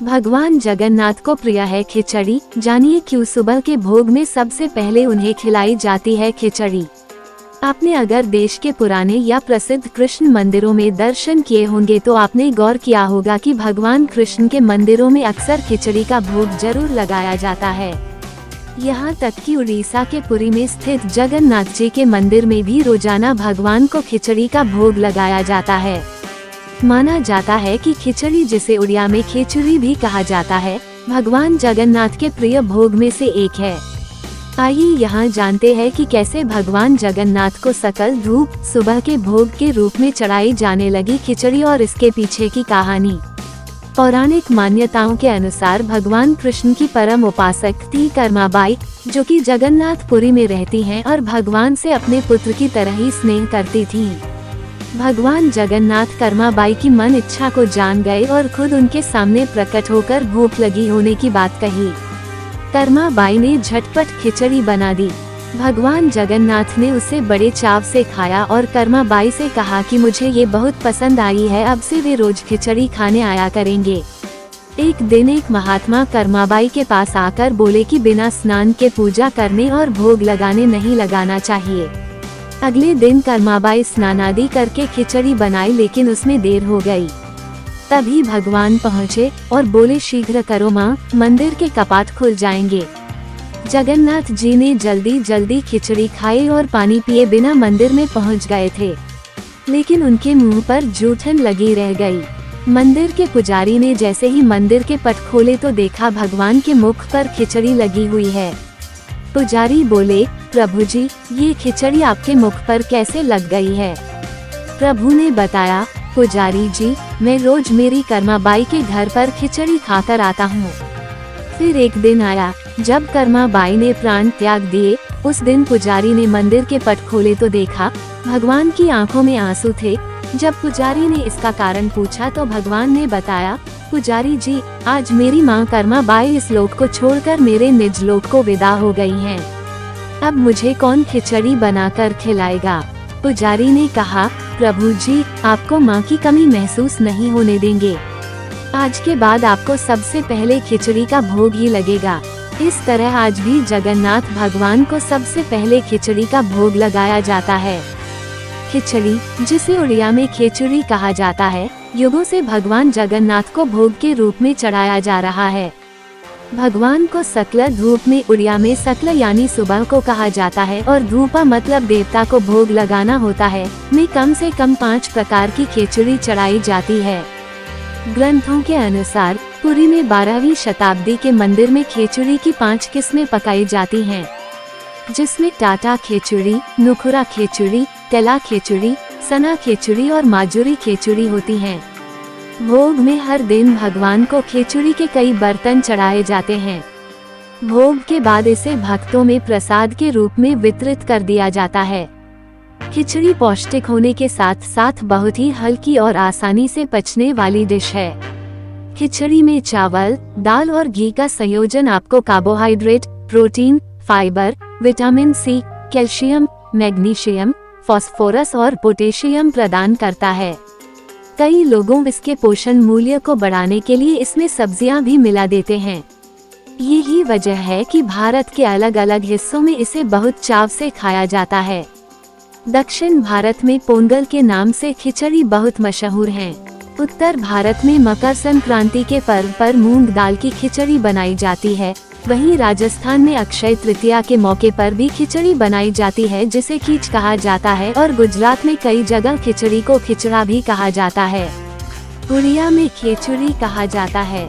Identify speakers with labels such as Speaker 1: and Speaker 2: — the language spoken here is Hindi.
Speaker 1: भगवान जगन्नाथ को प्रिय है खिचड़ी। जानिए क्यों सुबह के भोग में सबसे पहले उन्हें खिलाई जाती है खिचड़ी। आपने अगर देश के पुराने या प्रसिद्ध कृष्ण मंदिरों में दर्शन किए होंगे तो आपने गौर किया होगा कि भगवान कृष्ण के मंदिरों में अक्सर खिचड़ी का भोग जरूर लगाया जाता है। यहाँ तक कि उड़ीसा के पुरी में स्थित जगन्नाथ जी के मंदिर में भी रोजाना भगवान को खिचड़ी का भोग लगाया जाता है। माना जाता है कि खिचड़ी, जिसे उड़िया में खिचड़ी भी कहा जाता है, भगवान जगन्नाथ के प्रिय भोग में से एक है। आइए यहाँ जानते हैं कि कैसे भगवान जगन्नाथ को सकल धूप सुबह के भोग के रूप में चढ़ाई जाने लगी खिचड़ी और इसके पीछे की कहानी। पौराणिक मान्यताओं के अनुसार भगवान कृष्ण की परम उपासक थी कर्माबाई, जो कि जगन्नाथपुरी में रहती हैं और भगवान से अपने पुत्र की तरह ही स्नेह करती थी। भगवान जगन्नाथ कर्माबाई की मन इच्छा को जान गए और खुद उनके सामने प्रकट होकर भूख लगी होने की बात कही। कर्माबाई ने झटपट खिचड़ी बना दी। भगवान जगन्नाथ ने उसे बड़े चाव से खाया और कर्माबाई से कहा कि मुझे ये बहुत पसंद आई है, अब से वे रोज खिचड़ी खाने आया करेंगे। एक दिन एक महात्मा कर्माबाई के पास आकर बोले कि बिना स्नान के पूजा करने और भोग लगाने नहीं लगाना चाहिए। अगले दिन कर्माबाई स्नान आदि करके खिचड़ी बनाई, लेकिन उसमें देर हो गई। तभी भगवान पहुँचे और बोले, शीघ्र करो माँ, मंदिर के कपाट खुल जाएंगे। जगन्नाथ जी ने जल्दी जल्दी खिचड़ी खाई और पानी पिए बिना मंदिर में पहुँच गए थे, लेकिन उनके मुंह पर जूठन लगी रह गई। मंदिर के पुजारी ने जैसे ही मंदिर के पट खोले तो देखा भगवान के मुख पर खिचड़ी लगी हुई है। पुजारी बोले, प्रभु जी, ये खिचड़ी आपके मुख पर कैसे लग गई है? प्रभु ने बताया, पुजारी जी, मैं रोज मेरी कर्माबाई के घर पर खिचड़ी खाकर आता हूँ। फिर एक दिन आया जब कर्माबाई ने प्राण त्याग दिए। उस दिन पुजारी ने मंदिर के पट खोले तो देखा भगवान की आंखों में आंसू थे। जब पुजारी ने इसका कारण पूछा तो भगवान ने बताया, पुजारी जी, आज मेरी माँ कर्माबाई इस लोक को छोड़कर मेरे निज लोक को विदा हो गई हैं। अब मुझे कौन खिचड़ी बनाकर खिलाएगा? पुजारी ने कहा, प्रभु जी, आपको माँ की कमी महसूस नहीं होने देंगे। आज के बाद आपको सबसे पहले खिचड़ी का भोग ही लगेगा। इस तरह आज भी जगन्नाथ भगवान को सबसे पहले खिचड़ी का भोग लगाया जाता है। खिचड़ी, जिसे उड़िया में खिचड़ी कहा जाता है, युगों से भगवान जगन्नाथ को भोग के रूप में चढ़ाया जा रहा है। भगवान को सकल धूप में उड़िया में सकल यानी सुबह को कहा जाता है और धूपा मतलब देवता को भोग लगाना होता है। में कम से कम 5 प्रकार की खिचड़ी चढ़ाई जाती है। ग्रंथों के अनुसार पुरी में 12वीं शताब्दी के मंदिर में खिचड़ी की 5 किस्में पकाई जाती हैं, जिसमें टाटा खिचड़ी, नुखुरा खिचड़ी, तेला खिचड़ी, सना खिचड़ी और माजुरी खिचड़ी होती हैं। भोग में हर दिन भगवान को खिचड़ी के कई बर्तन चढ़ाए जाते हैं। भोग के बाद इसे भक्तों में प्रसाद के रूप में वितरित कर दिया जाता है। खिचड़ी पौष्टिक होने के साथ साथ बहुत ही हल्की और आसानी से पचने वाली डिश है। खिचड़ी में चावल, दाल और घी का संयोजन आपको carbohydrate, protein, fibre, vitamin C, calcium, magnesium, phosphorus और पोटेशियम प्रदान करता है। कई लोगों इसके पोषण मूल्य को बढ़ाने के लिए इसमें सब्जियां भी मिला देते हैं। यही वजह है कि भारत के अलग अलग हिस्सों में इसे बहुत चाव से खाया जाता है। दक्षिण भारत में पोंगल के नाम से खिचड़ी बहुत मशहूर है। उत्तर भारत में मकर संक्रांति के पर्व पर मूंग दाल की खिचड़ी बनाई जाती है। वहीं राजस्थान में अक्षय तृतीया के मौके पर भी खिचड़ी बनाई जाती है, जिसे खीच कहा जाता है, और गुजरात में कई जगह खिचड़ी को खिचड़ा भी कहा जाता है। उड़िया में खिचड़ी कहा जाता है।